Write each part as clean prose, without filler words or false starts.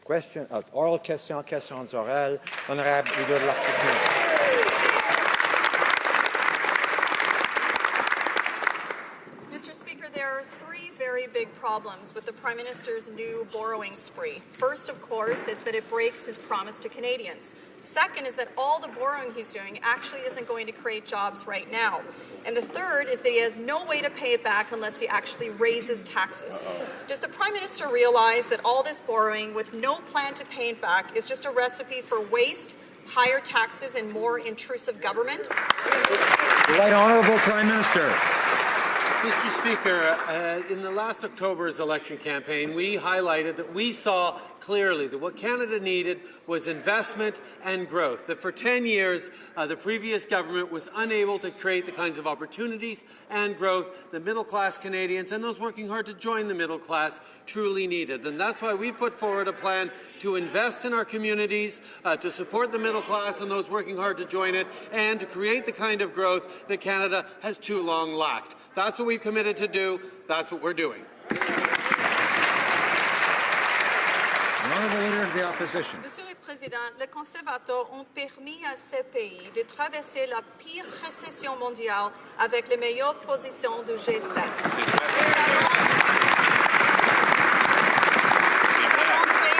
Oral questions orales. Honorable leader de l'opposition. Mr. Speaker, there are three very big problems with the Prime Minister's new borrowing spree. First, of course, is that it breaks his promise to Canadians. Second is that all the borrowing he's doing actually isn't going to create jobs right now. And the third is that he has no way to pay it back unless he actually raises taxes. Does the Prime Minister realize that all this borrowing with no plan to pay it back is just a recipe for waste, higher taxes, and more intrusive government? The Right Honourable Prime Minister. Mr. Speaker, in the last October's election campaign, we highlighted that we saw clearly that what Canada needed was investment and growth, that for 10 years the previous government was unable to create the kinds of opportunities and growth that middle-class Canadians and those working hard to join the middle class truly needed. And that's why we put forward a plan to invest in our communities, to support the middle class and those working hard to join it, and to create the kind of growth that Canada has too long lacked. That's what we've committed to do. That's what we're doing. Monsieur le Président, les conservateurs ont permis à ce pays de traverser la pire récession mondiale avec les meilleures positions du G7. Nous avons créé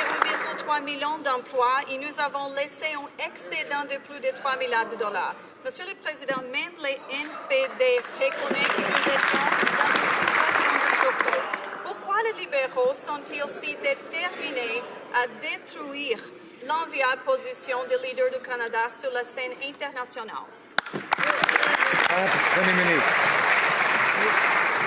1,3 million d'emplois et nous avons laissé un excédent de plus de 3 milliards de dollars. Monsieur le Président, même les NPD reconnaissent que nous étions dans une situation de surplus. Pourquoi les libéraux sont-ils si déterminés à détruire l'enviable position de leader du Canada sur la scène internationale? Premier ministre.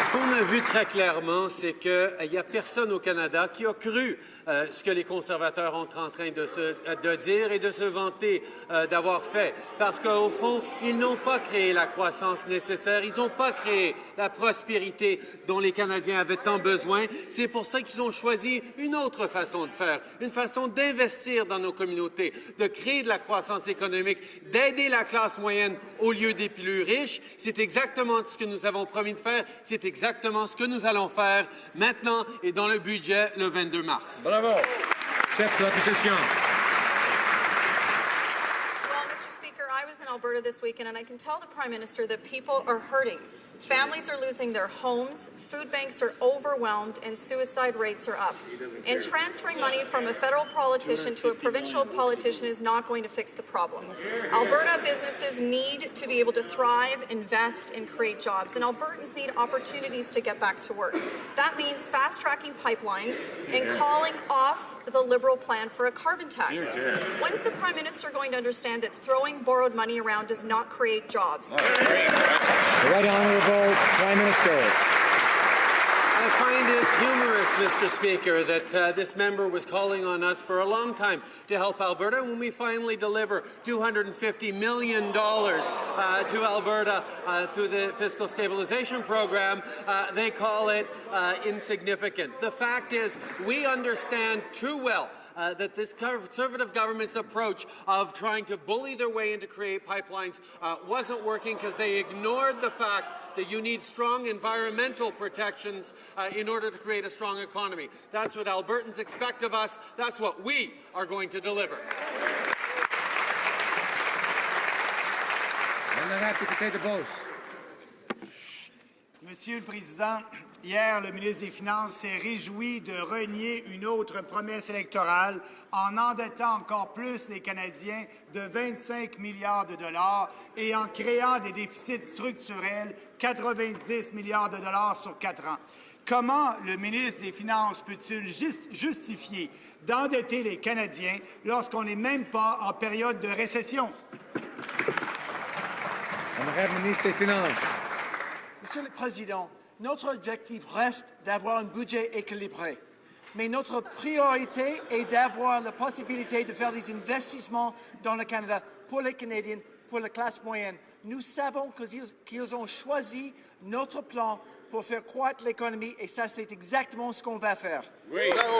Ce qu'on a vu très clairement, c'est qu'il n'y a personne au Canada qui a cru ce que les conservateurs sont en train de dire et de se vanter d'avoir fait. Parce qu'au fond, ils n'ont pas créé la croissance nécessaire, ils n'ont pas créé la prospérité dont les Canadiens avaient tant besoin. C'est pour ça qu'ils ont choisi une autre façon de faire, une façon d'investir dans nos communautés, de créer de la croissance économique, d'aider la classe moyenne au lieu des plus riches. C'est exactement ce que nous avons promis de faire. C'est exactement ce que nous allons faire maintenant et dans le budget le 22 mars. Bravo. Chef de l'opposition. Well, Mr. Speaker, I was in Alberta this weekend, and I can tell the Prime Minister that people are hurting. Families are losing their homes, food banks are overwhelmed, and suicide rates are up. And transferring money from a federal politician to a provincial politician is not going to fix the problem. Alberta businesses need to be able to thrive, invest, and create jobs. And Albertans need opportunities to get back to work. That means fast-tracking pipelines and calling off the Liberal plan for a carbon tax. When's the Prime Minister going to understand that throwing borrowed money around does not create jobs? The Right Honourable Prime Minister. I find it humorous, Mr. Speaker, that this member was calling on us for a long time to help Alberta. When we finally deliver $250 million to Alberta through the Fiscal Stabilization Program, they call it insignificant. The fact is, we understand too well that this Conservative government's approach of trying to bully their way into create pipelines wasn't working because they ignored the fact that you need strong environmental protections in order to create a strong economy. That's what Albertans expect of us. That's what we are going to deliver. Monsieur le Président, hier, le ministre des Finances s'est réjoui de renier une autre promesse électorale en endettant encore plus les Canadiens de 25 milliards de dollars et en créant des déficits structurels, 90 milliards de dollars sur 4 ans. Comment le ministre des Finances peut-il justifier d'endetter les Canadiens lorsqu'on n'est même pas en période de récession? Honorable ministre des Finances. Monsieur le Président, notre objectif reste d'avoir un budget équilibré. Mais notre priorité est d'avoir la possibilité de faire des investissements dans le Canada pour les Canadiens, pour la classe moyenne. Nous savons qu'ils ont choisi notre plan pour faire croître l'économie et ça, c'est exactement ce qu'on va faire. Oui. Bravo.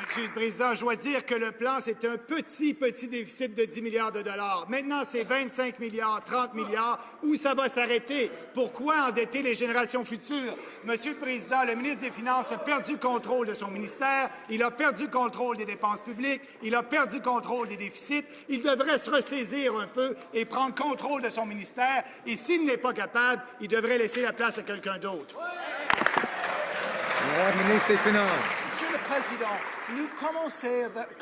Monsieur le Président, je dois dire que le plan, c'était un petit déficit de 10 milliards de dollars. Maintenant, c'est 25 milliards, 30 milliards. Où ça va s'arrêter? Pourquoi endetter les générations futures? Monsieur le Président, le ministre des Finances a perdu contrôle de son ministère. Il a perdu contrôle des dépenses publiques. Il a perdu contrôle des déficits. Il devrait se ressaisir un peu et prendre contrôle de son ministère. Et s'il n'est pas capable, il devrait laisser la place à quelqu'un d'autre. Le ministre des Finances. Monsieur le Président,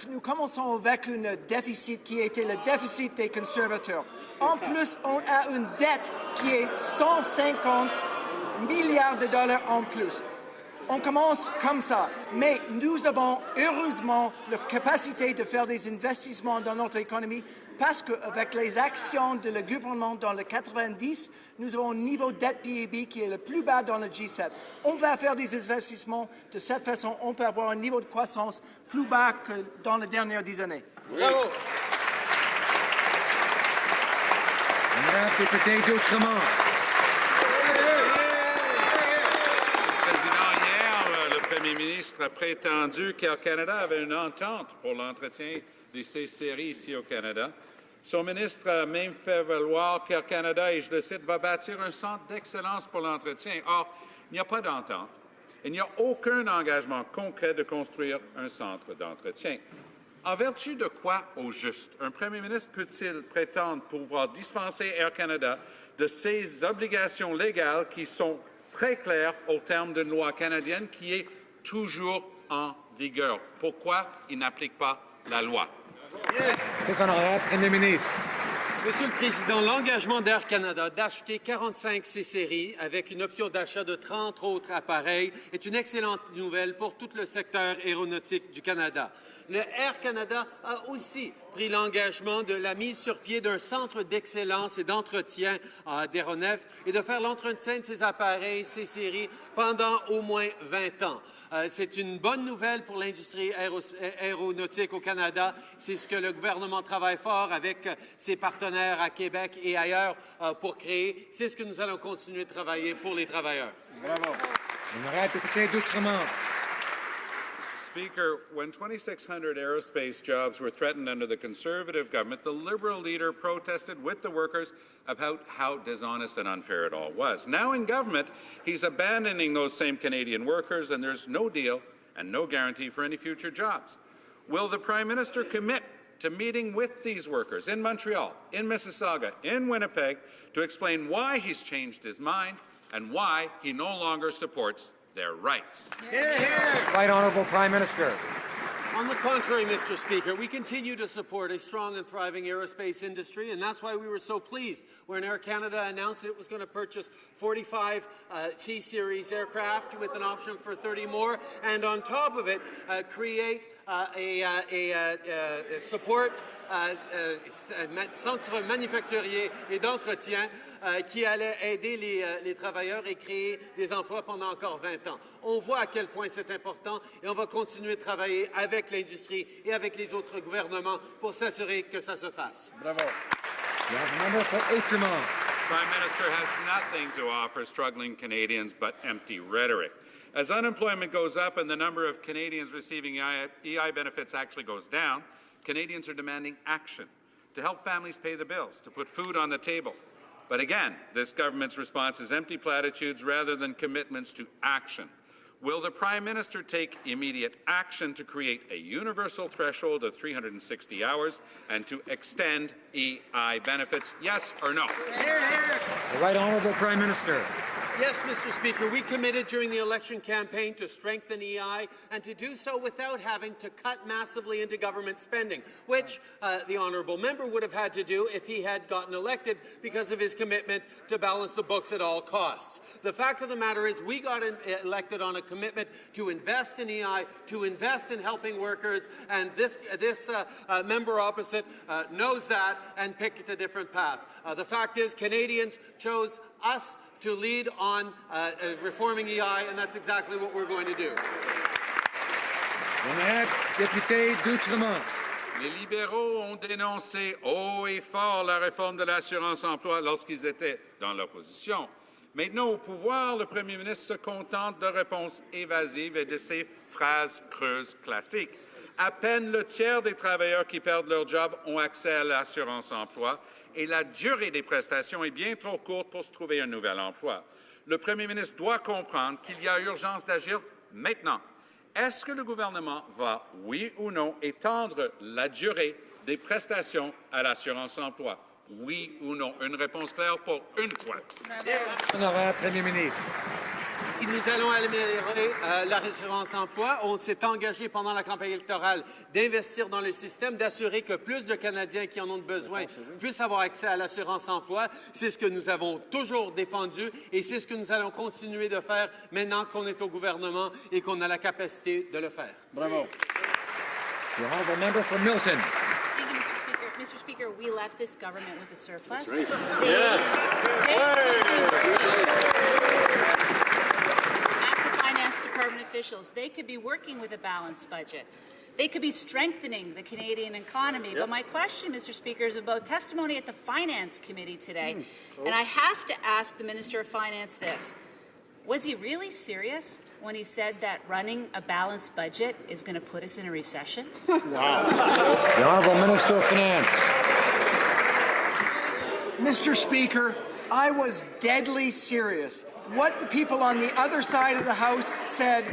nous commençons avec un déficit qui était le déficit des conservateurs. En plus, on a une dette qui est 150 milliards de dollars en plus. On commence comme ça, mais nous avons heureusement la capacité de faire des investissements dans notre économie parce qu'avec les actions de le gouvernement dans le 90, nous avons un niveau de dette PIB qui est le plus bas dans le G7. On va faire des investissements. De cette façon, on peut avoir un niveau de croissance plus bas que dans les dernières 10 années. Bravo. Honorable député d'Outremont. Le Premier ministre a prétendu qu'Air Canada avait une entente pour l'entretien de ces séries ici au Canada. Son ministre a même fait valoir qu'Air Canada, et je le cite, va bâtir un centre d'excellence pour l'entretien. Or, il n'y a pas d'entente. Il n'y a aucun engagement concret de construire un centre d'entretien. En vertu de quoi, au juste, un premier ministre peut-il prétendre pouvoir dispenser Air Canada de ses obligations légales qui sont très claires au terme d'une loi canadienne qui est toujours en vigueur? Pourquoi il n'applique pas la loi? Très honorable Premier ministre. Monsieur le Président, l'engagement d'Air Canada d'acheter 45 C-séries avec une option d'achat de 30 autres appareils est une excellente nouvelle pour tout le secteur aéronautique du Canada. Le Air Canada a aussi pris l'engagement de la mise sur pied d'un centre d'excellence et d'entretien d'aéronefs et de faire l'entretien de ces appareils C-séries pendant au moins 20 ans. C'est une bonne nouvelle pour l'industrie aéronautique au Canada. C'est ce que le gouvernement travaille fort avec ses partenaires à Québec et ailleurs pour créer. C'est ce que nous allons continuer de travailler pour les travailleurs. Bravo. Honorable député d'Outremont. Speaker, when 2,600 aerospace jobs were threatened under the Conservative government, the Liberal leader protested with the workers about how dishonest and unfair it all was. Now in government, he's abandoning those same Canadian workers, and there's no deal and no guarantee for any future jobs. Will the Prime Minister commit to meeting with these workers in Montreal, in Mississauga, in Winnipeg, to explain why he's changed his mind and why he no longer supports their rights? Right Honourable Prime Minister. On the contrary, Mr. Speaker, we continue to support a strong and thriving aerospace industry, and that's why we were so pleased when Air Canada announced that it was going to purchase 45 C-Series aircraft with an option for 30 more, and on top of it, create support centre manufacturier et d'entretien qui allait aider les travailleurs et créer des emplois pendant encore 20 ans. On voit à quel point c'est important et on va continuer de travailler avec l'industrie et avec les autres gouvernements pour s'assurer que ça se fasse. Bravo. Outremont. Prime Minister has nothing to offer struggling Canadians but empty rhetoric. As unemployment goes up and the number of Canadians receiving EI benefits actually goes down, Canadians are demanding action to help families pay the bills, to put food on the table. But again, this government's response is empty platitudes rather than commitments to action. Will the Prime Minister take immediate action to create a universal threshold of 360 hours and to extend EI benefits? Yes or no? The Right Honourable Prime Minister. Yes, Mr. Speaker, we committed during the election campaign to strengthen EI and to do so without having to cut massively into government spending, which the honourable member would have had to do if he had gotten elected because of his commitment to balance the books at all costs. The fact of the matter is we got elected on a commitment to invest in EI, to invest in helping workers, and this member opposite knows that and picked a different path. The fact is Canadians chose us to lead on reforming EI, and that's exactly what we're going to do. Honorable député d'Outremont. Les libéraux ont dénoncé haut et fort la réforme de l'assurance-emploi lorsqu'ils étaient dans l'opposition. Maintenant, au pouvoir, le premier ministre se contente de réponses évasives et de ces phrases creuses classiques. À peine le tiers des travailleurs qui perdent leur job ont accès à l'assurance-emploi et la durée des prestations est bien trop courte pour se trouver un nouvel emploi. Le premier ministre doit comprendre qu'il y a urgence d'agir maintenant. Est-ce que le gouvernement va, oui ou non, étendre la durée des prestations à l'assurance-emploi? Oui ou non? Une réponse claire pour une fois. Honorable Premier ministre. Nous allons améliorer l'assurance-emploi. On s'est engagé pendant la campagne électorale d'investir dans le système, d'assurer que plus de Canadiens qui en ont besoin puissent avoir accès à l'assurance-emploi. C'est ce que nous avons toujours défendu et c'est ce que nous allons continuer de faire maintenant qu'on est au gouvernement et qu'on a la capacité de le faire. Bravo. The honourable member for Milton. Thank you, Mr. Speaker. Mr. Speaker, we left this government with a surplus. That's right. Ask the Finance Department officials. They could be working with a balanced budget. They could be strengthening the Canadian economy. But my question, Mr. Speaker, is about testimony at the Finance Committee today. And I have to ask the Minister of Finance this. Was he really serious when he said that running a balanced budget is going to put us in a recession? Wow. The honourable Minister of Finance. Mr. Speaker, I was deadly serious. What the people on the other side of the House said,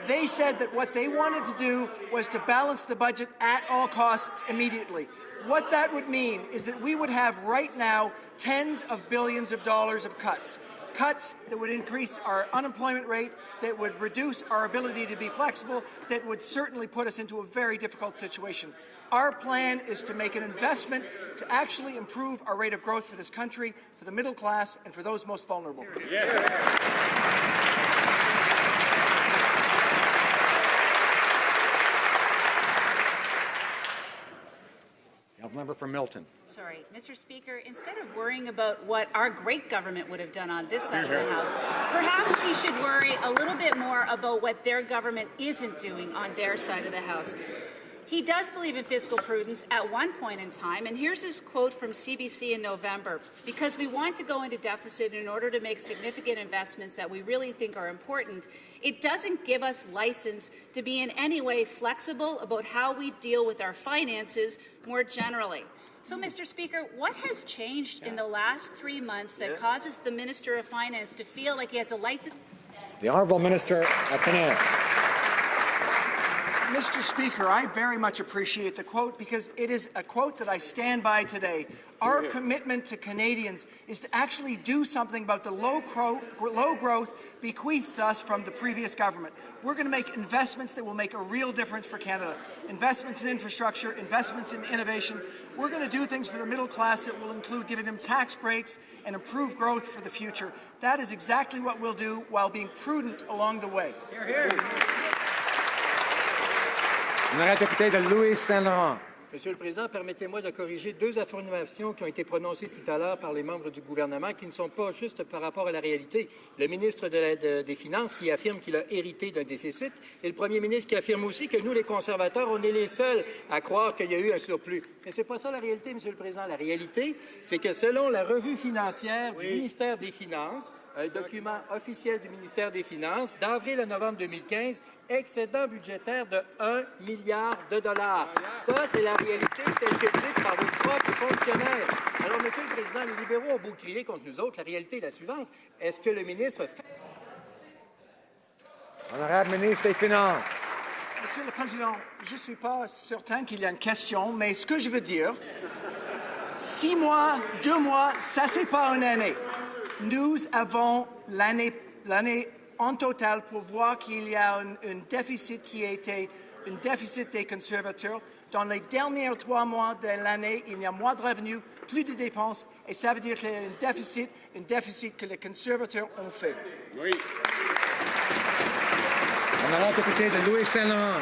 they said that what they wanted to do was to balance the budget at all costs immediately. What that would mean is that we would have right now tens of billions of dollars of cuts. Cuts that would increase our unemployment rate, that would reduce our ability to be flexible, that would certainly put us into a very difficult situation. Our plan is to make an investment to actually improve our rate of growth for this country, for the middle class, and for those most vulnerable. Member for Milton. Sorry, Mr. Speaker, instead of worrying about what our great government would have done on this side of the House, perhaps he should worry a little bit more about what their government isn't doing on their side of the House. He does believe in fiscal prudence at one point in time, and here's his quote from CBC in November. Because we want to go into deficit in order to make significant investments that we really think are important, it doesn't give us license to be in any way flexible about how we deal with our finances more generally. So, Mr. Speaker, what has changed in the last 3 months that causes the Minister of Finance to feel like he has a license? The Honourable Minister of Finance. Mr. Speaker, I very much appreciate the quote because it is a quote that I stand by today. Our commitment to Canadians is to actually do something about the low growth bequeathed us from the previous government. We're going to make investments that will make a real difference for Canada. Investments in infrastructure, investments in innovation. We're going to do things for the middle class that will include giving them tax breaks and improve growth for the future. That is exactly what we'll do while being prudent along the way. Hear, hear. Honorable député de Louis-Saint-Laurent. Monsieur le Président, permettez-moi de corriger deux affirmations qui ont été prononcées tout à l'heure par les membres du gouvernement qui ne sont pas justes par rapport à la réalité. Le ministre des Finances qui affirme qu'il a hérité d'un déficit et le premier ministre qui affirme aussi que nous, les conservateurs, on est les seuls à croire qu'il y a eu un surplus. Mais ce n'est pas ça la réalité, Monsieur le Président. La réalité, c'est que selon la revue financière du ministère des Finances, un document officiel du ministère des Finances, d'avril à novembre 2015, excédent budgétaire de 1 milliard de dollars. Ça, c'est la réalité telle que dite par vos propres fonctionnaires. Alors, Monsieur le Président, les libéraux ont beau crier contre nous autres, la réalité est la suivante. Est-ce que le ministre fait... Honorable ministre des Finances. Monsieur le Président, je ne suis pas certain qu'il y a une question, mais ce que je veux dire, 6 mois, 2 mois, ça, c'est pas une année. Nous avons l'année en total pour voir qu'il y a un déficit qui a été un déficit des conservateurs. Dans les derniers 3 mois de l'année, il y a moins de revenus, plus de dépenses, et ça veut dire qu'il y a un déficit que les conservateurs ont fait. Oui. Honorable député de Louis-Saint-Laurent.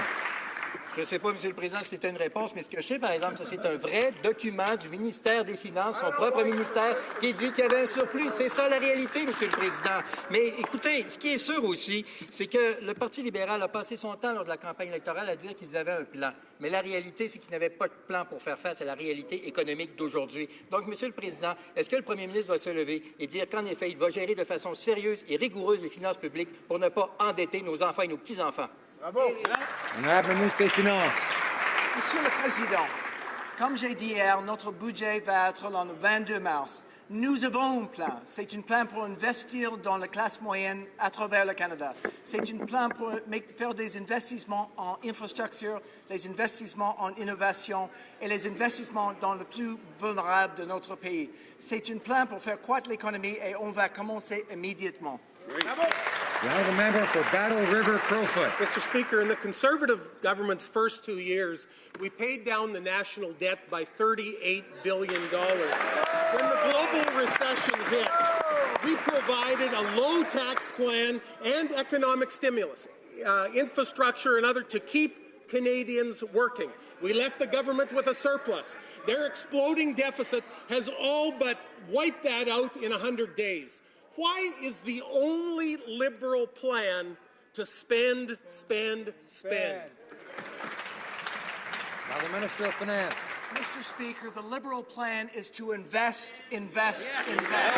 Je ne sais pas, Monsieur le Président, si c'était une réponse, mais ce que je sais, par exemple, c'est un vrai document du ministère des Finances, son propre ministère, qui dit qu'il y avait un surplus. C'est ça la réalité, Monsieur le Président. Mais écoutez, ce qui est sûr aussi, c'est que le Parti libéral a passé son temps lors de la campagne électorale à dire qu'ils avaient un plan. Mais la réalité, c'est qu'ils n'avaient pas de plan pour faire face à la réalité économique d'aujourd'hui. Donc, Monsieur le Président, est-ce que le premier ministre va se lever et dire qu'en effet, il va gérer de façon sérieuse et rigoureuse les finances publiques pour ne pas endetter nos enfants et nos petits-enfants? Bravo. Honorable ministre des Finances. Monsieur le Président, comme j'ai dit hier, notre budget va être le 22 mars. Nous avons un plan. C'est un plan pour investir dans la classe moyenne à travers le Canada. C'est un plan pour faire des investissements en infrastructure, les investissements en innovation et les investissements dans le plus vulnérable de notre pays. C'est un plan pour faire croître l'économie et on va commencer immédiatement. The honourable member for Battle River Crowfoot. Mr. Speaker, in the Conservative government's first 2 years, we paid down the national debt by $38 billion. When the global recession hit, we provided a low-tax plan and economic stimulus, infrastructure and other to keep Canadians working. We left the government with a surplus. Their exploding deficit has all but wiped that out in 100 days. Why is the only Liberal plan to spend, spend, spend? Now the Minister of Finance. Mr. Speaker, the Liberal plan is to invest, invest, Yes. invest.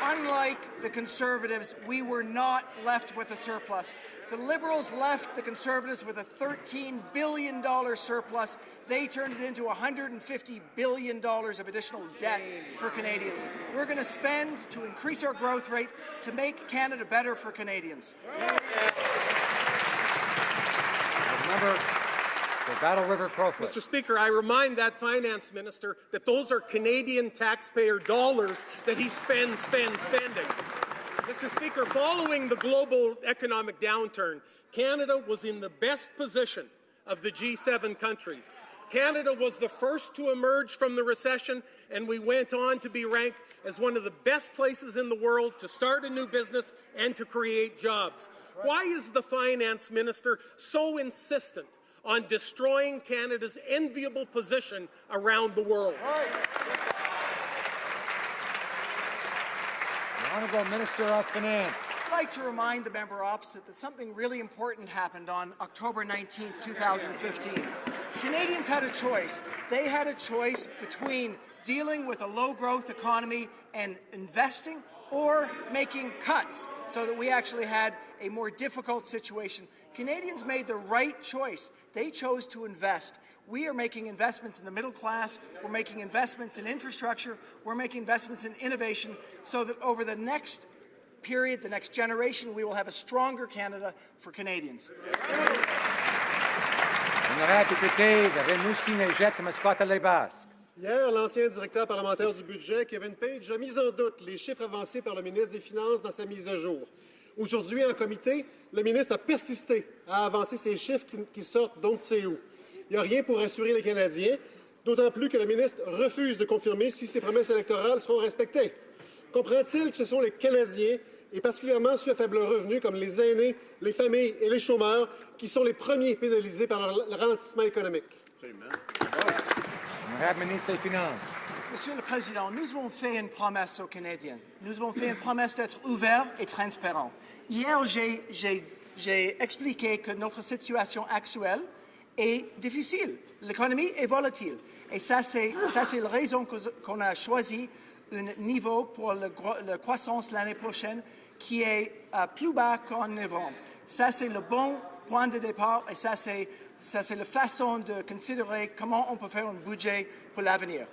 Unlike the Conservatives, we were not left with a surplus. The Liberals left the Conservatives with a $13 billion surplus. They turned it into $150 billion of additional debt for Canadians. We're going to spend to increase our growth rate to make Canada better for Canadians. Member for Battle River Crowfoot. Mr. Speaker, I remind that finance minister that those are Canadian taxpayer dollars that he spending. Mr. Speaker, following the global economic downturn, Canada was in the best position of the G7 countries. Canada was the first to emerge from the recession, and we went on to be ranked as one of the best places in the world to start a new business and to create jobs. Why is the finance minister so insistent on destroying Canada's enviable position around the world? The Honourable Minister of Finance. I'd like to remind the member opposite that something really important happened on October 19, 2015. Canadians had a choice. They had a choice between dealing with a low-growth economy and investing or making cuts so that we actually had a more difficult situation. Canadians made the right choice. They chose to invest. We are making investments in the middle class, we're making investments in infrastructure, we're making investments in innovation so that over the next period, the next generation, we will have a stronger Canada for Canadians. Honorable député de Rimouski-Neigette, Mascouata-les-Basques. Hier, l'ancien directeur parlementaire du budget, Kevin Page, a mis en doute les chiffres avancés par le ministre des Finances dans sa mise à jour. Aujourd'hui, en comité, le ministre a persisté à avancer ces chiffres qui sortent d'on ne sait où. Il n'y a rien pour rassurer les Canadiens, d'autant plus que le ministre refuse de confirmer si ses promesses électorales seront respectées. Comprend-il que ce sont les Canadiens, et particulièrement ceux à faible revenu, comme les aînés, les familles et les chômeurs, qui sont les premiers pénalisés par le ralentissement économique? Absolument. Honorable Ministre des Finances. Monsieur le Président, nous avons fait une promesse aux Canadiens. Nous avons fait une promesse d'être ouverts et transparents. Hier, j'ai expliqué que notre situation actuelle est difficile. L'économie est volatile. Et ça, c'est la raison qu'on a choisi un niveau pour la croissance l'année prochaine qui est plus bas qu'en novembre. Ça, c'est le bon point de départ et ça, c'est la façon de considérer comment on peut faire un budget pour l'avenir.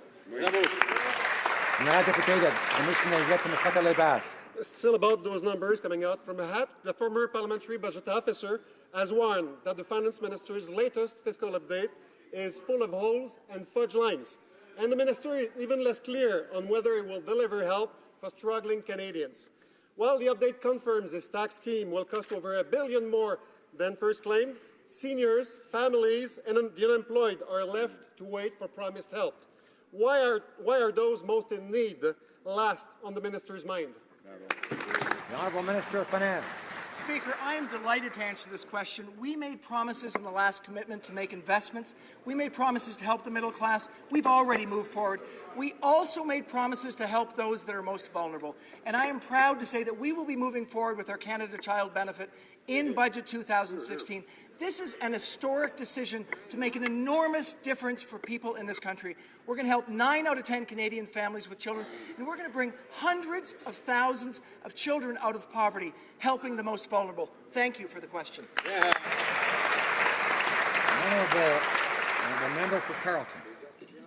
Honorable député de Rimouski-Neigette, Mascouata-les-Basques. Still about those numbers coming out from a hat, the former parliamentary budget officer has warned that the finance minister's latest fiscal update is full of holes and fudge lines. And the minister is even less clear on whether it will deliver help for struggling Canadians. While the update confirms this tax scheme will cost over $1 billion more than first claimed, seniors, families, and the unemployed are left to wait for promised help. Why are those most in need last on the minister's mind? The Honourable Minister of Finance. Speaker, I am delighted to answer this question. We made promises in the last commitment to make investments. We made promises to help the middle class. We've already moved forward. We also made promises to help those that are most vulnerable. And I am proud to say that we will be moving forward with our Canada Child Benefit in Budget 2016. This is an historic decision to make an enormous difference for people in this country. We're going to help 9 out of 10 Canadian families with children, and we're going to bring hundreds of thousands of children out of poverty, helping the most vulnerable. Thank you for the question. Honourable member for Carleton.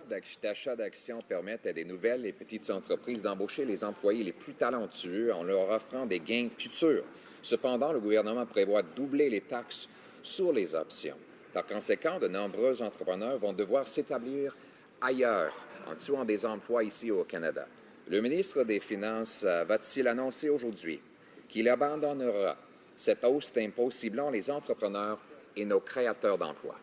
D'achat d'actions permettent à des nouvelles et petites entreprises d'embaucher les employés les plus talentueux en leur offrant des gains futurs. Cependant, le gouvernement prévoit de doubler les taxes sur les options. Par conséquent, de nombreux entrepreneurs vont devoir s'établir ailleurs en tuant des emplois ici au Canada. Le ministre des Finances va-t-il annoncer aujourd'hui qu'il abandonnera cette hausse d'impôts ciblant les entrepreneurs et nos créateurs d'emplois?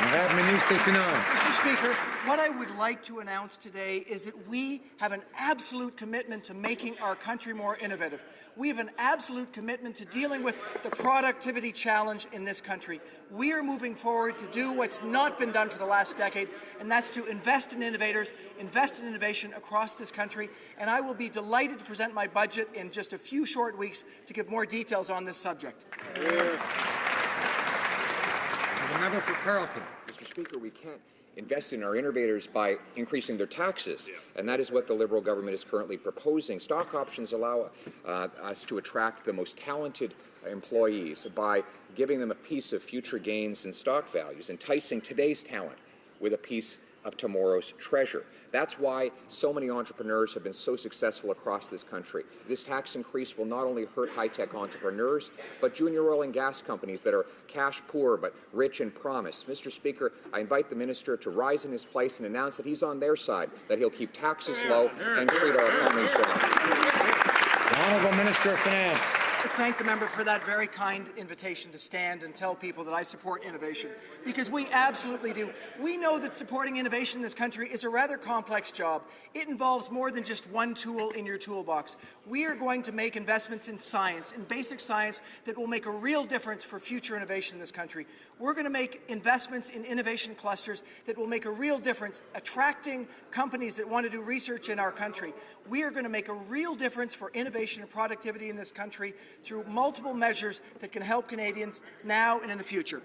Mr. Speaker, what I would like to announce today is that we have an absolute commitment to making our country more innovative. We have an absolute commitment to dealing with the productivity challenge in this country. We are moving forward to do what's not been done for the last decade, and that's to invest in innovators, invest in innovation across this country, and I will be delighted to present my budget in just a few short weeks to give more details on this subject. The member for Carleton. Mr. Speaker, we can't invest in our innovators by increasing their taxes, and that is what the Liberal government is currently proposing. Stock options allow us to attract the most talented employees by giving them a piece of future gains in stock values, enticing today's talent with a piece of tomorrow's treasure. That's why so many entrepreneurs have been so successful across this country. This tax increase will not only hurt high-tech entrepreneurs, but junior oil and gas companies that are cash poor but rich in promise. Mr. Speaker, I invite the minister to rise in his place and announce that he's on their side, that he'll keep taxes low and treat our economy strong. The Honourable Minister of Finance. I thank the member for that very kind invitation to stand and tell people that I support innovation, because we absolutely do. We know that supporting innovation in this country is a rather complex job. It involves more than just one tool in your toolbox. We are going to make investments in science, in basic science, that will make a real difference for future innovation in this country. We're going to make investments in innovation clusters that will make a real difference, attracting companies that want to do research in our country. We are going to make a real difference for innovation and productivity in this country through multiple measures that can help Canadians now and in the future.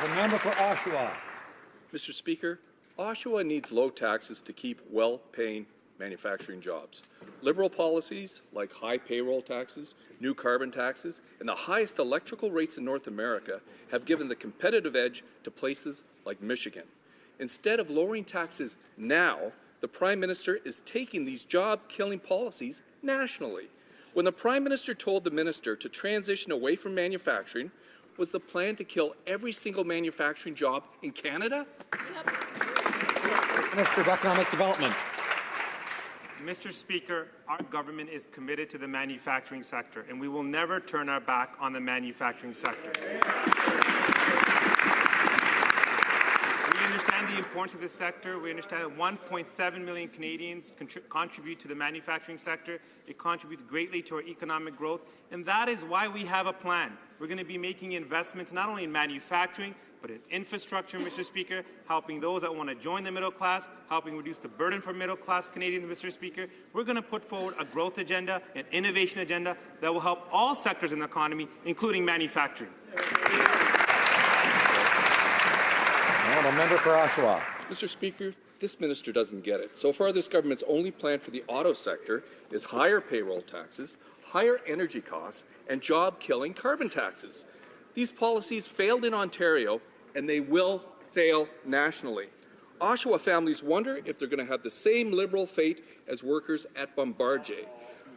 The member for Oshawa. Mr. Speaker, Oshawa needs low taxes to keep well-paying manufacturing jobs. Liberal policies like high payroll taxes, new carbon taxes, and the highest electrical rates in North America have given the competitive edge to places like Michigan. Instead of lowering taxes now, the Prime Minister is taking these job-killing policies nationally. When the Prime Minister told the Minister to transition away from manufacturing, was the plan to kill every single manufacturing job in Canada? Minister of Economic Development. Mr. Speaker, our government is committed to the manufacturing sector, and we will never turn our back on the manufacturing sector. We understand the importance of this sector. We understand that 1.7 million Canadians contribute to the manufacturing sector. It contributes greatly to our economic growth, and that is why we have a plan. We're going to be making investments not only in manufacturing, but in infrastructure, Mr. Speaker, helping those that want to join the middle class, helping reduce the burden for middle-class Canadians, Mr. Speaker. We're going to put forward a growth agenda, an innovation agenda that will help all sectors in the economy, including manufacturing. The member for Oshawa. Mr. Speaker, this minister doesn't get it. So far, this government's only plan for the auto sector is higher payroll taxes, higher energy costs, and job-killing carbon taxes. These policies failed in Ontario, and they will fail nationally. Oshawa families wonder if they're going to have the same Liberal fate as workers at Bombardier.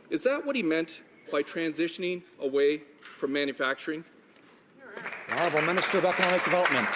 Is that what he meant by transitioning away from manufacturing? The Honourable Minister of Economic Development.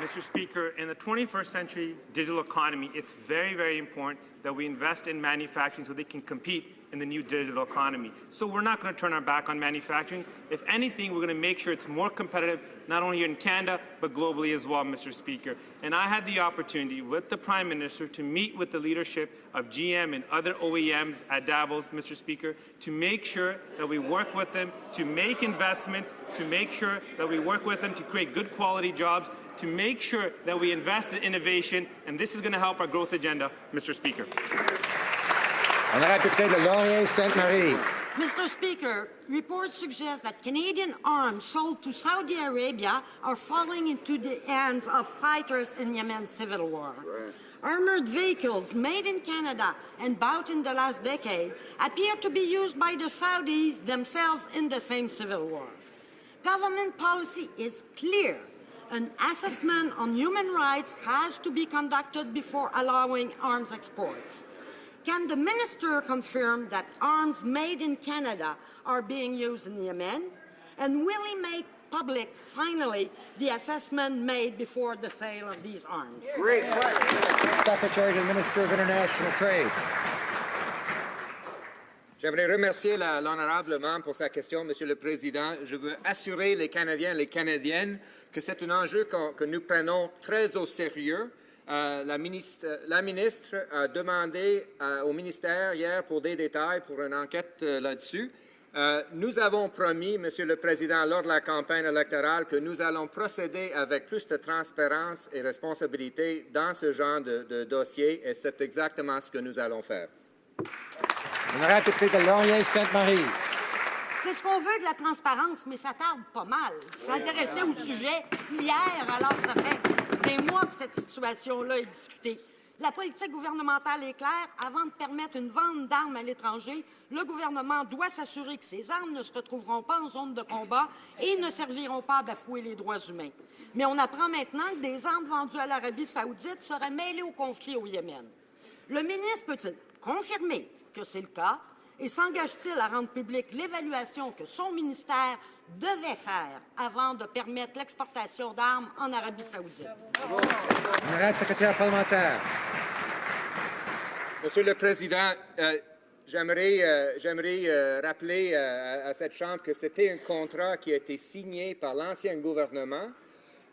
Mr. Speaker, in the 21st century digital economy, it's very, very important that we invest in manufacturing so they can compete in the new digital economy. So we're not going to turn our back on manufacturing. If anything, we're going to make sure it's more competitive, not only here in Canada, but globally as well, Mr. Speaker. And I had the opportunity with the Prime Minister to meet with the leadership of GM and other OEMs at Davos, Mr. Speaker, to make sure that we work with them to make investments, to make sure that we work with them to create good quality jobs, to make sure that we invest in innovation, and this is going to help our growth agenda, Mr. Speaker. Honorable député de Laurier-Sainte-Marie. Mr. Speaker, reports suggest that Canadian arms sold to Saudi Arabia are falling into the hands of fighters in Yemen's civil war. Right. Armored vehicles made in Canada and bought in the last decade appear to be used by the Saudis themselves in the same civil war. Government policy is clear. An assessment on human rights has to be conducted before allowing arms exports. Can the minister confirm that arms made in Canada are being used in Yemen? And will he make public, finally, the assessment made before the sale of these arms? Great. Secretary to the Minister of International Trade. J'aimerais remercier l'honorable membre pour sa question, Monsieur le Président. Je veux assurer les Canadiens et les Canadiennes que c'est un enjeu que nous prenons très au sérieux. La ministre a demandé au ministère hier pour des détails, pour une enquête là-dessus. Nous avons promis, Monsieur le Président, lors de la campagne électorale, que nous allons procéder avec plus de transparence et responsabilité dans ce genre de dossier, et c'est exactement ce que nous allons faire. Honorable député de Laurier-Sainte-Marie. C'est ce qu'on veut, de la transparence, mais ça tarde pas mal. S'intéresser au sujet hier, alors que ça fait des mois que cette situation-là est discutée. La politique gouvernementale est claire. Avant de permettre une vente d'armes à l'étranger, le gouvernement doit s'assurer que ces armes ne se retrouveront pas en zone de combat et ne serviront pas à bafouer les droits humains. Mais on apprend maintenant que des armes vendues à l'Arabie saoudite seraient mêlées au conflit au Yémen. Le ministre peut-il confirmer que c'est le cas et s'engage-t-il à rendre publique l'évaluation que son ministère devait faire avant de permettre l'exportation d'armes en Arabie saoudite? Honorable secrétaire parlementaire. Monsieur le Président, j'aimerais rappeler à cette Chambre que c'était un contrat qui a été signé par l'ancien gouvernement.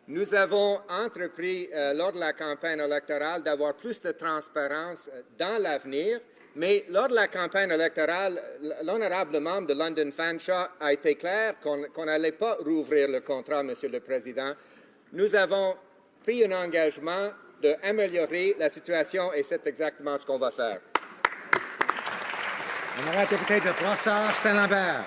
Nous avons entrepris, lors de la campagne électorale, d'avoir plus de transparence dans l'avenir. Mais lors de la campagne électorale, l'honorable membre de London Fanshawe a été clair qu'on n'allait pas rouvrir le contrat, Monsieur le Président. Nous avons pris un engagement d'améliorer la situation et c'est exactement ce qu'on va faire. Honorable député de Brossard-Saint-Lambert.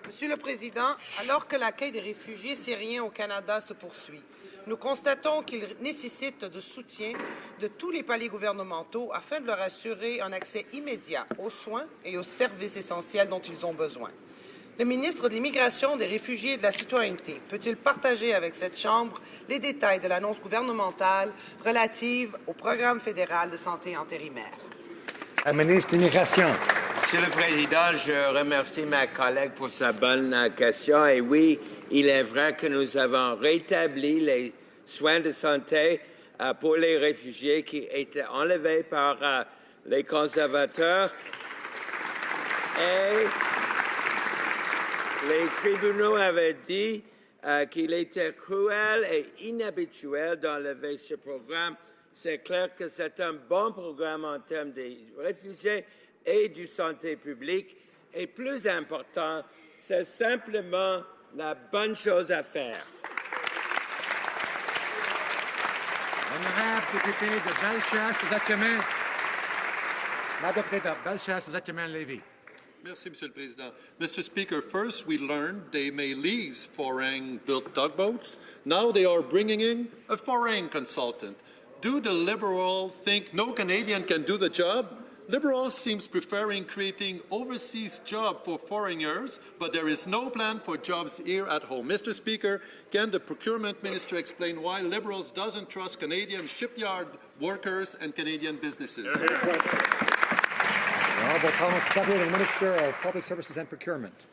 Monsieur le Président, alors que l'accueil des réfugiés syriens au Canada se poursuit, nous constatons qu'il nécessite de soutien de tous les paliers gouvernementaux afin de leur assurer un accès immédiat aux soins et aux services essentiels dont ils ont besoin. Le ministre de l'Immigration, des Réfugiés et de la Citoyenneté peut-il partager avec cette Chambre les détails de l'annonce gouvernementale relative au programme fédéral de santé intérimaire? La ministre de l'Immigration. Monsieur le Président, je remercie ma collègue pour sa bonne question. Et oui, il est vrai que nous avons rétabli les soins de santé pour les réfugiés qui étaient enlevés par les conservateurs. Et les tribunaux avaient dit qu'il était cruel et inhabituel d'enlever ce programme. C'est clair que c'est un bon programme en termes des réfugiés et du santé publique. Et plus important, c'est simplement la bonne chose à faire. Honorable député de Bellechasse-Zachemin. La députée de Bellechasse-Zachemin-Lévis. Merci, Monsieur le Président. Mr. Speaker, first we learned they may lease foreign-built tugboats. Now they are bringing in a foreign consultant. Do the Liberals think no Canadian can do the job? Liberals seems preferring creating overseas jobs for foreigners, but there is no plan for jobs here at home. Mr. Speaker, can the Procurement Minister explain why Liberals doesn't trust Canadian shipyard workers and Canadian businesses? Honourable Thomas Secretary to the Minister of Public Services and Procurement.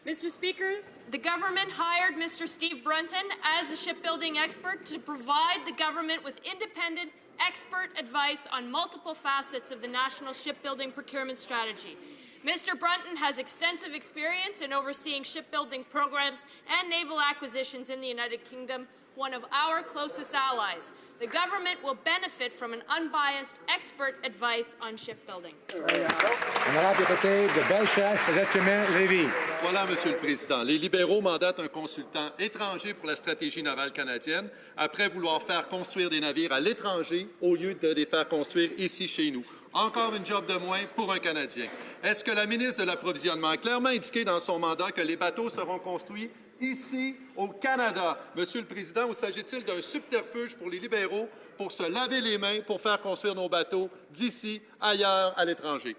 Mr. Speaker, the government hired Mr. Steve Brunton as a shipbuilding expert to provide the government with independent expert advice on multiple facets of the national shipbuilding procurement strategy. Mr. Brunton has extensive experience in overseeing shipbuilding programs and naval acquisitions in the United Kingdom, one of our closest allies. The government will benefit from an unbiased expert advice on shipbuilding. Honorable député de Bellechasse-Zachemin-Lévis. Voilà, Monsieur le Président. Les libéraux mandatent un consultant étranger pour la stratégie navale canadienne, après vouloir faire construire des navires à l'étranger au lieu de les faire construire ici chez nous. Encore une job de moins pour un Canadien. Est-ce que la ministre de l'Approvisionnement a clairement indiqué dans son mandat que les bateaux seront construits ici, au Canada? Monsieur le Président, ou s'agit-il d'un subterfuge pour les libéraux pour se laver les mains pour faire construire nos bateaux d'ici, ailleurs, à l'étranger?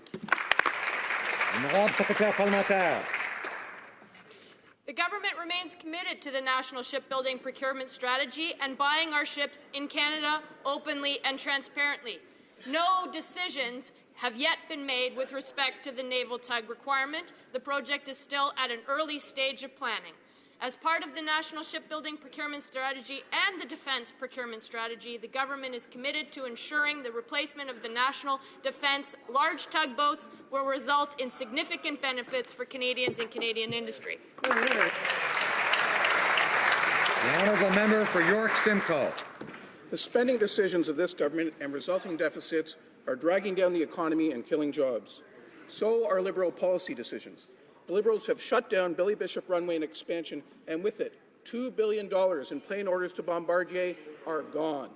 Honorable secrétaire parlementaire. The government remains committed to the national shipbuilding procurement strategy and buying our ships in Canada openly and transparently. No decisions have yet been made with respect to the naval tug requirement. The project is still at an early stage of planning. As part of the National Shipbuilding Procurement Strategy and the Defence Procurement Strategy, the government is committed to ensuring the replacement of the national defence large tugboats will result in significant benefits for Canadians and Canadian industry. The honourable member for York Simcoe. The spending decisions of this government and resulting deficits are dragging down the economy and killing jobs. So are Liberal policy decisions. The Liberals have shut down Billy Bishop Runway and expansion, and with it, $2 billion in plane orders to Bombardier are gone.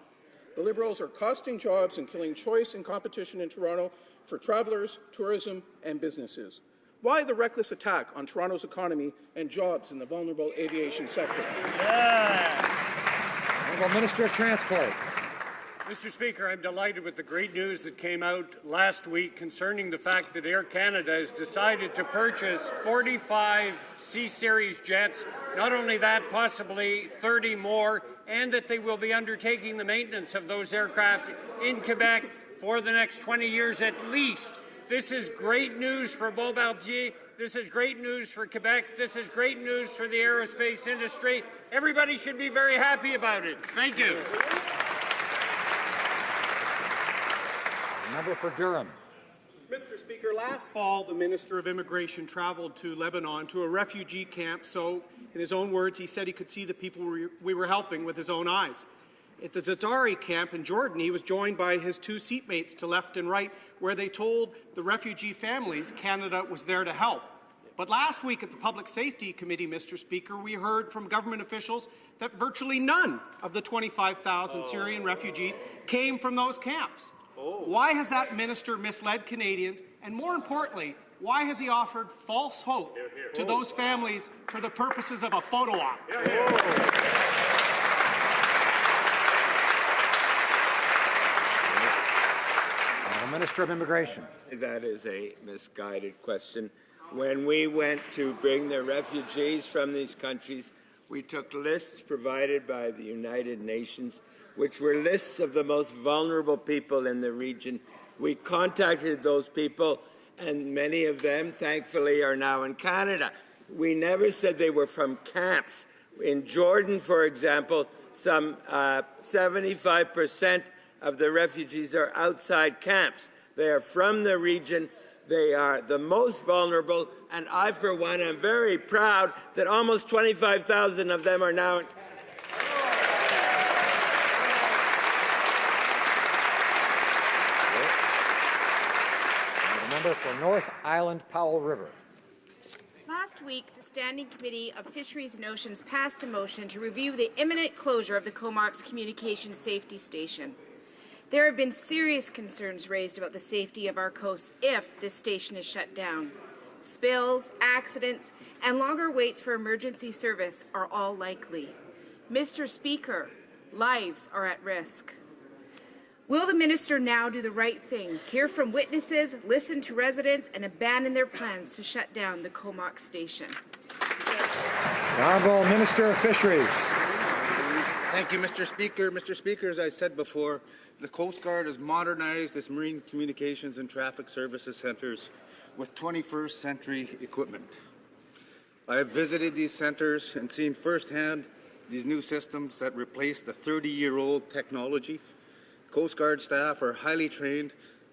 The Liberals are costing jobs and killing choice and competition in Toronto for travellers, tourism, and businesses. Why the reckless attack on Toronto's economy and jobs in the vulnerable aviation sector? Honourable Minister of Transport. Mr. Speaker, I'm delighted with the great news that came out last week concerning the fact that Air Canada has decided to purchase 45 C-Series jets. Not only that, possibly 30 more, and that they will be undertaking the maintenance of those aircraft in Quebec for the next 20 years at least. This is great news for Bombardier. This is great news for Quebec. This is great news for the aerospace industry. Everybody should be very happy about it. Thank you. Member for Durham. Mr. Speaker, last fall, the Minister of Immigration traveled to Lebanon to a refugee camp. So, in his own words, he said he could see the people we were helping with his own eyes. At the Zadari camp in Jordan, he was joined by his two seatmates to left and right, where they told the refugee families Canada was there to help. But last week at the Public Safety Committee, Mr. Speaker, we heard from government officials that virtually none of the 25,000 Syrian refugees came from those camps. Why has that minister misled Canadians? And more importantly, why has he offered false hope to those families for the purposes of a photo op? The Minister of Immigration. That is a misguided question. When we went to bring the refugees from these countries, we took lists provided by the United Nations, which were lists of the most vulnerable people in the region. We contacted those people, and many of them, thankfully, are now in Canada. We never said they were from camps. In Jordan, for example, some 75% of the refugees are outside camps. They are from the region. They are the most vulnerable, and I, for one, am very proud that almost 25,000 of them are now. The member for North Island Powell River. Last week, the Standing Committee of Fisheries and Oceans passed a motion to review the imminent closure of the Comox Communications Safety Station. There have been serious concerns raised about the safety of our coast if this station is shut down. Spills, accidents, and longer waits for emergency service are all likely. Mr. Speaker, lives are at risk. Will the minister now do the right thing, hear from witnesses, listen to residents, and abandon their plans to shut down the Comox station? The Honourable Minister of Fisheries. Thank you, Mr. Speaker. Mr. Speaker, as I said before, the Coast Guard has modernized its marine communications and traffic services centres with 21st century equipment. I have visited these centres and seen firsthand these new systems that replace the 30-year-old technology. Coast Guard staff are highly trained,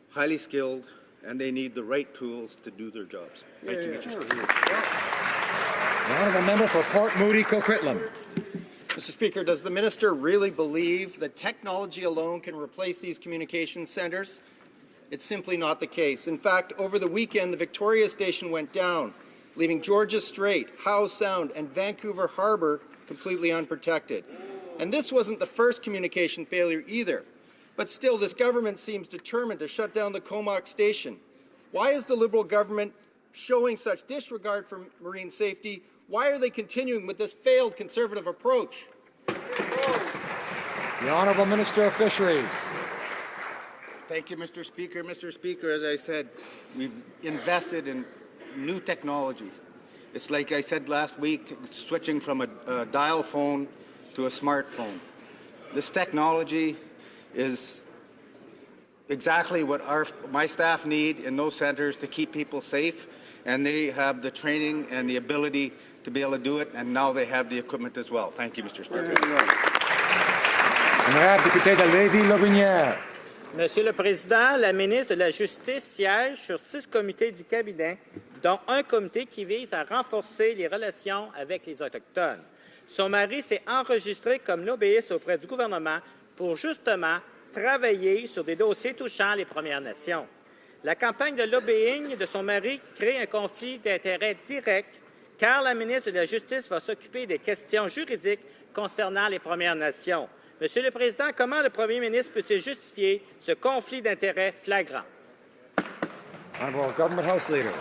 highly skilled, and they need the right tools to do their jobs. Thank you, Mr. Speaker. The honourable member for Port Moody Coquitlam. Mr. Speaker, does the minister really believe that technology alone can replace these communication centres? It's simply not the case. In fact, over the weekend, the Victoria Station went down, leaving Georges Strait, Howe Sound, and Vancouver Harbour completely unprotected. And this wasn't the first communication failure either. But still, this government seems determined to shut down the Comox station. Why is the Liberal government showing such disregard for marine safety? Why are they continuing with this failed Conservative approach? The Honourable Minister of Fisheries. Thank you, Mr. Speaker. Mr. Speaker, as I said, we've invested in new technology. It's like I said last week, switching from a dial phone to a smartphone. This technology is exactly what my staff need in those centres to keep people safe, and they have the training and the ability to be able to do it, and now they have the equipment as well. Thank you, Mr. Speaker. Honorable député de Lévis-Lotbinière. Monsieur le Président, la ministre de la Justice siège sur 6 comités du cabinet, dont un comité qui vise à renforcer les relations avec les Autochtones. Son mari s'est enregistré comme lobbyiste auprès du gouvernement pour justement travailler sur des dossiers touchant les Premières Nations. La campagne de lobbying de son mari crée un conflit d'intérêts direct car la ministre de la Justice va s'occuper des questions juridiques concernant les Premières Nations. Monsieur le Président, comment le Premier ministre peut-il justifier ce conflit d'intérêts flagrant? Honourable Government House Leader.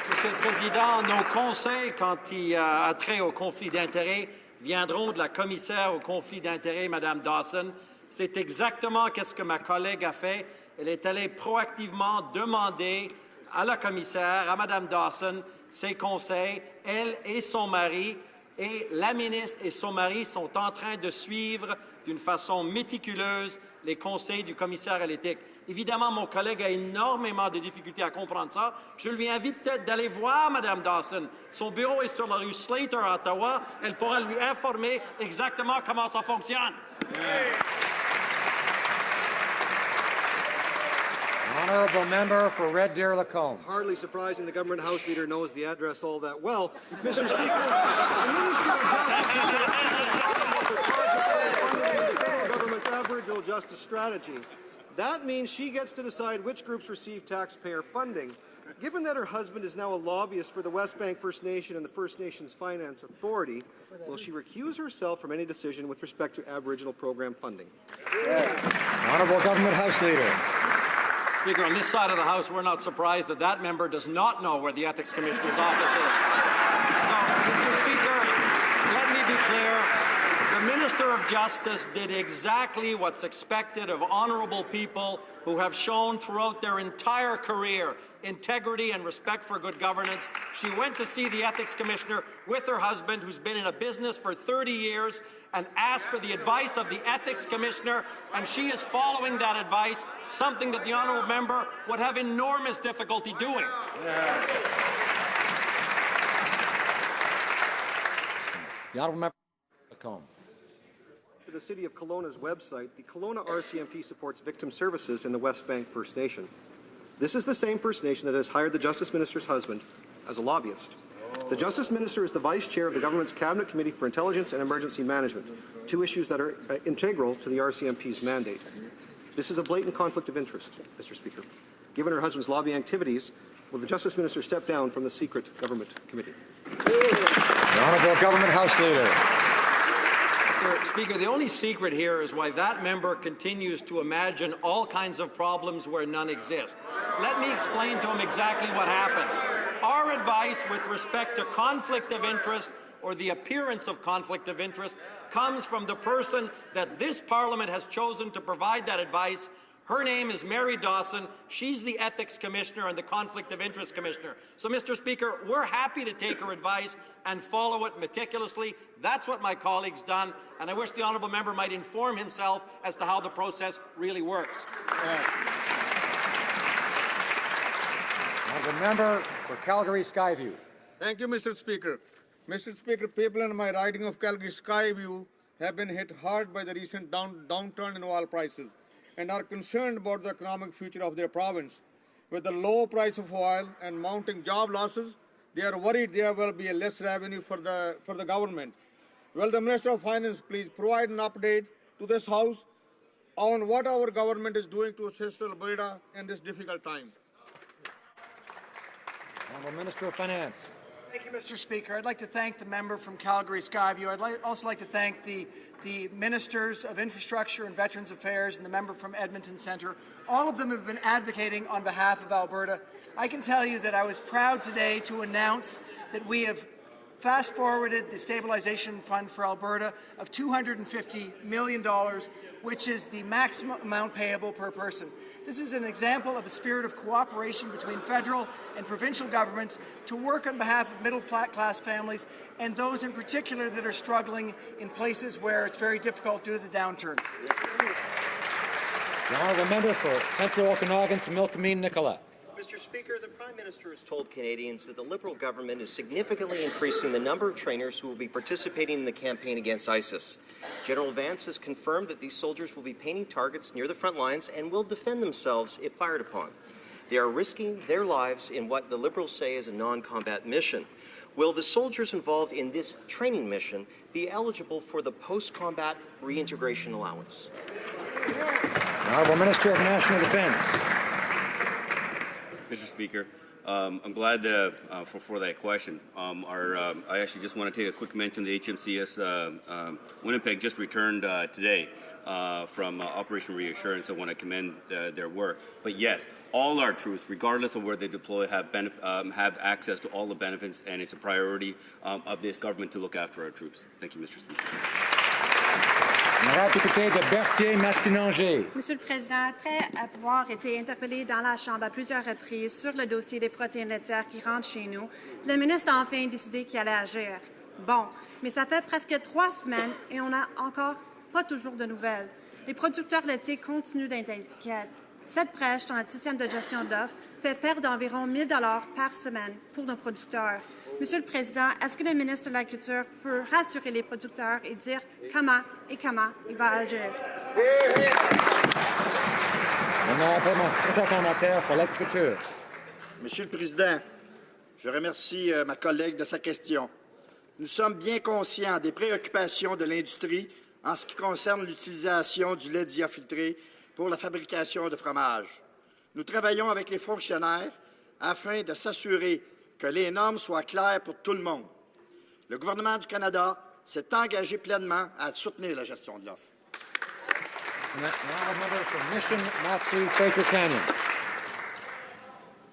Monsieur le Président, nos conseils, quand il a trait au conflit d'intérêts, viendront de la commissaire au conflit d'intérêts, Mme Dawson. C'est exactement ce que ma collègue a fait. Elle est allée proactivement demander à la commissaire, à Mme Dawson, ses conseils, elle et son mari. Et la ministre et son mari sont en train de suivre d'une façon méticuleuse les conseils du commissaire à l'éthique. Évidemment, mon collègue a énormément de difficultés à comprendre ça. Je lui invite peut-être d'aller voir Mme Dawson. Son bureau est sur la rue Slater à Ottawa. Elle pourra lui informer exactement comment ça fonctionne. Honourable Member for Red Deer-Lacombe. Hardly surprising the Government House Leader knows the address all that well. Mr. Speaker, the Minister of Justice is the federal government's Aboriginal justice strategy. That means she gets to decide which groups receive taxpayer funding. Given that her husband is now a lobbyist for the West Bank First Nation and the First Nations Finance Authority, will she recuse herself from any decision with respect to Aboriginal program funding? Honourable Government House Leader. Speaker, on this side of the House, we're not surprised that that member does not know where the Ethics Commissioner's office is. So, Mr. Speaker, let me be clear. The Minister of Justice did exactly what's expected of honourable people who have shown throughout their entire career integrity and respect for good governance. She went to see the Ethics Commissioner with her husband, who's been in a business for 30 years, and asked for the advice of the Ethics Commissioner, and she is following that advice, something that the honourable member would have enormous difficulty doing. The Honourable Member for Lacombe. To the City of Kelowna's website, the Kelowna RCMP supports victim services in the West Bank First Nation. This is the same First Nation that has hired the Justice Minister's husband as a lobbyist. The Justice Minister is the Vice Chair of the Government's Cabinet Committee for Intelligence and Emergency Management, two issues that are integral to the RCMP's mandate. This is a blatant conflict of interest, Mr. Speaker. Given her husband's lobbying activities, will the Justice Minister step down from the secret government committee? The Honourable Government House Leader. Mr. Speaker, the only secret here is why that member continues to imagine all kinds of problems where none exist. Let me explain to him exactly what happened. Our advice with respect to conflict of interest or the appearance of conflict of interest comes from the person that this Parliament has chosen to provide that advice. Her name is Mary Dawson. She's the Ethics Commissioner and the Conflict of Interest Commissioner. So, Mr. Speaker, we're happy to take her advice and follow it meticulously. That's what my colleague's done, and I wish the honourable member might inform himself as to how the process really works. Honourable Member for Calgary-Skyview. Thank you, Mr. Speaker. Mr. Speaker, people in my riding of Calgary-Skyview have been hit hard by the recent downturn in oil prices and are concerned about the economic future of their province. With the low price of oil and mounting job losses, they are worried there will be a less revenue for the government. Will the Minister of Finance please provide an update to this House on what our government is doing to assist Alberta in this difficult time? Honourable Minister of Finance. Thank you, Mr. Speaker. I'd like to thank the member from Calgary Skyview. I'd also like to thank the Ministers of Infrastructure and Veterans Affairs and the member from Edmonton Centre. All of them have been advocating on behalf of Alberta. I can tell you that I was proud today to announce that we have fast-forwarded the Stabilization Fund for Alberta of $250 million, which is the maximum amount payable per person. This is an example of a spirit of cooperation between federal and provincial governments to work on behalf of middle-class families and those in particular that are struggling in places where it's very difficult due to the downturn. The honourable member for Central Okanagan, Similkameen, Nicola. Mr. Speaker, the Prime Minister has told Canadians that the Liberal government is significantly increasing the number of trainers who will be participating in the campaign against ISIS. General Vance has confirmed that these soldiers will be painting targets near the front lines and will defend themselves if fired upon. They are risking their lives in what the Liberals say is a non-combat mission. Will the soldiers involved in this training mission be eligible for the post-combat reintegration allowance? The Honourable Minister of National Defence. Mr. Speaker, I'm glad for that question. I actually just want to take a quick mention. The HMCS Winnipeg just returned today from Operation Reassurance. I want to commend their work. But yes, all our troops, regardless of where they deploy, have access to all the benefits, and it's a priority of this government to look after our troops. Thank you, Mr. Speaker. Monsieur le Président, après avoir été interpellé dans la Chambre à plusieurs reprises sur le dossier des protéines laitières qui rentrent chez nous, le ministre a enfin décidé qu'il allait agir. Bon, mais ça fait presque 3 semaines et on n'a encore pas toujours de nouvelles. Les producteurs laitiers continuent d'être inquiets. Cette brèche dans le système de gestion d'offres fait perdre environ 1 000 $ par semaine pour nos producteurs. Monsieur le Président, est-ce que le ministre de l'Agriculture peut rassurer les producteurs et dire comment il va agir? Pour l'agriculture. Monsieur le Président, je remercie ma collègue de sa question. Nous sommes bien conscients des préoccupations de l'industrie en ce qui concerne l'utilisation du lait diafiltré pour la fabrication de fromage. Nous travaillons avec les fonctionnaires afin de s'assurer que les normes soient claires pour tout le monde. Le gouvernement du Canada s'est engagé pleinement à soutenir la gestion de l'offre.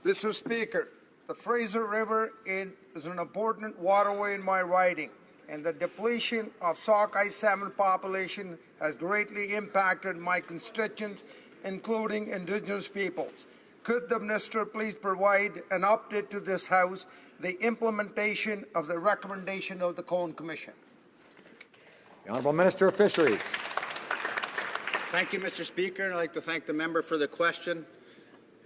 Mr. Speaker, the Fraser River is an important waterway in my riding, and the depletion of sockeye salmon population has greatly impacted my constituents, including Indigenous peoples. Could the Minister please provide an update to this House, the implementation of the recommendation of the Cohen Commission? The Honourable Minister of Fisheries. Thank you, Mr. Speaker, and I'd like to thank the member for the question.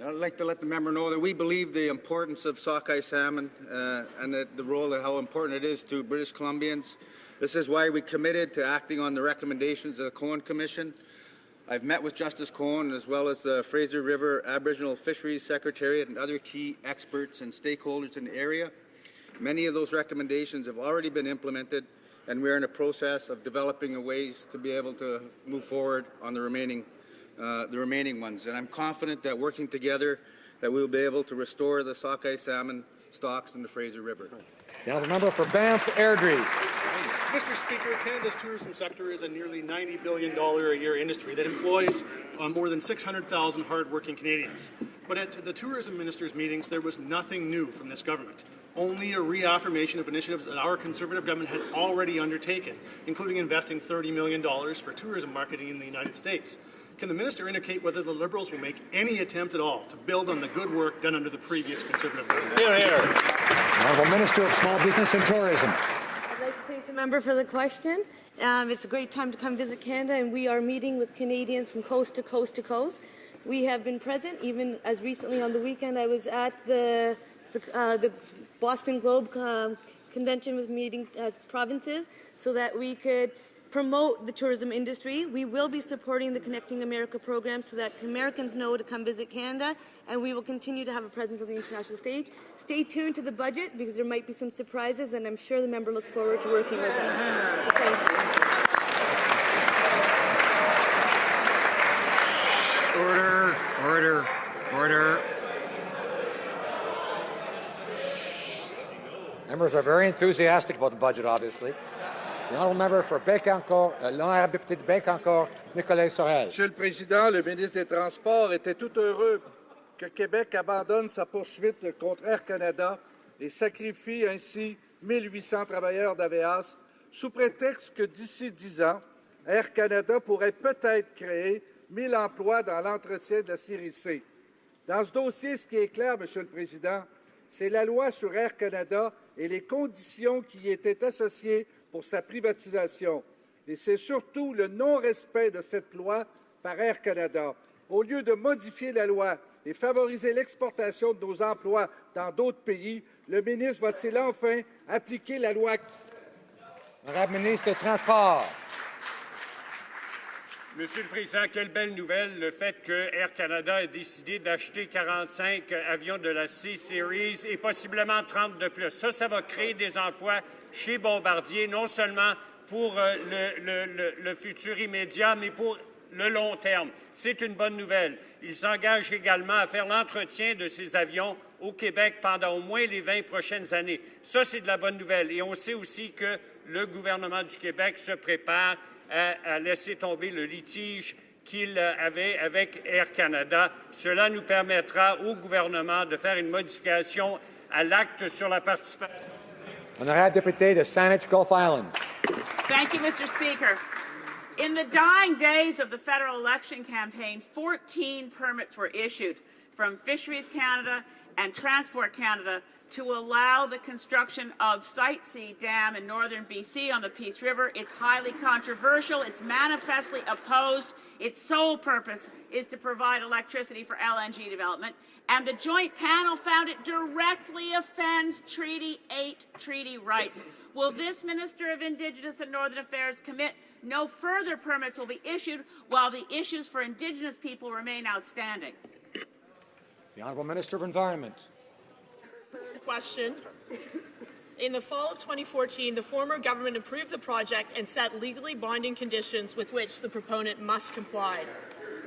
I'd like to let the member know that we believe the importance of sockeye salmon and the role and how important it is to British Columbians. This is why we committed to acting on the recommendations of the Cohen Commission. I've met with Justice Cohen as well as the Fraser River Aboriginal Fisheries Secretariat and other key experts and stakeholders in the area. Many of those recommendations have already been implemented, and we're in a process of developing ways to be able to move forward on the remaining ones. And I'm confident that working together that we will be able to restore the sockeye salmon stocks in the Fraser River. The honourable member for Banff Airdrie. Mr. Speaker, Canada's tourism sector is a nearly $90 billion a year industry that employs more than 600,000 hard-working Canadians. But at the tourism ministers' meetings, there was nothing new from this government. Only a reaffirmation of initiatives that our Conservative government had already undertaken, including investing $30 million for tourism marketing in the United States. Can the minister indicate whether the Liberals will make any attempt at all to build on the good work done under the previous Conservative government? Hear, hear. Honourable Minister of Small Business and Tourism. I'd like to thank the member for the question. It's a great time to come visit Canada, and we are meeting with Canadians from coast to coast to coast. We have been present, even as recently on the weekend. I was at the Boston Globe Convention with meeting provinces so that we could promote the tourism industry. We will be supporting the Connecting America program so that Americans know to come visit Canada, and we will continue to have a presence on the international stage. Stay tuned to the budget because there might be some surprises, and I'm sure the member looks forward to working with us. So thank you. Order, order, order. Members are very enthusiastic about the budget, obviously. The honourable member for Bécancour, l'honorable député de Bécancour, Nicolas Sorel. Monsieur le Président, le ministre des Transports était tout heureux que Québec abandonne sa poursuite contre Air Canada et sacrifie ainsi 1800 travailleurs d'AVEAS sous prétexte que d'ici 10 ans, Air Canada pourrait peut-être créer 1000 emplois dans l'entretien de la série C. Dans ce dossier, ce qui est clair, Monsieur le Président, c'est la loi sur Air Canada et les conditions qui y étaient associées pour sa privatisation. Et c'est surtout le non-respect de cette loi par Air Canada. Au lieu de modifier la loi et favoriser l'exportation de nos emplois dans d'autres pays, le ministre va-t-il enfin appliquer la loi? Honorable ministre des Transports. Monsieur le Président, quelle belle nouvelle, le fait que Air Canada a décidé d'acheter 45 avions de la C-Series et possiblement 30 de plus. Ça va créer des emplois chez Bombardier, non seulement pour le futur immédiat, mais pour le long terme. C'est une bonne nouvelle. Il s'engage également à faire l'entretien de ces avions au Québec pendant au moins les 20 prochaines années. Ça, c'est de la bonne nouvelle. Et on sait aussi que le gouvernement du Québec se prépare à laisser tomber le litige qu'il avait avec Air Canada. Cela nous permettra au gouvernement de faire une modification à l'acte sur la participation. Honorable député de Saanich Gulf Islands. Thank you, Mr. Speaker. In the dying days of the federal election campaign, 14 permits were issued from Fisheries Canada and Transport Canada to allow the construction of Site C Dam in northern BC on the Peace River. It's highly controversial. It's manifestly opposed. Its sole purpose is to provide electricity for LNG development. And the joint panel found it directly offends Treaty 8 treaty rights. Will this Minister of Indigenous and Northern Affairs commit no further permits will be issued while the issues for Indigenous people remain outstanding? The Honourable Minister of Environment. Question. In the fall of 2014, the former government approved the project and set legally binding conditions with which the proponent must comply.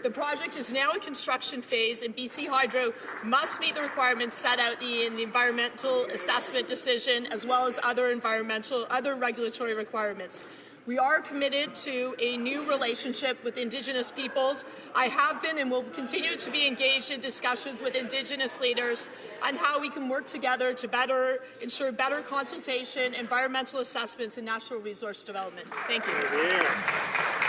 The project is now in construction phase, and BC Hydro must meet the requirements set out in the environmental assessment decision, as well as other regulatory requirements. We are committed to a new relationship with Indigenous peoples. I have been and will continue to be engaged in discussions with Indigenous leaders on how we can work together to ensure better consultation, environmental assessments, and natural resource development. Thank you.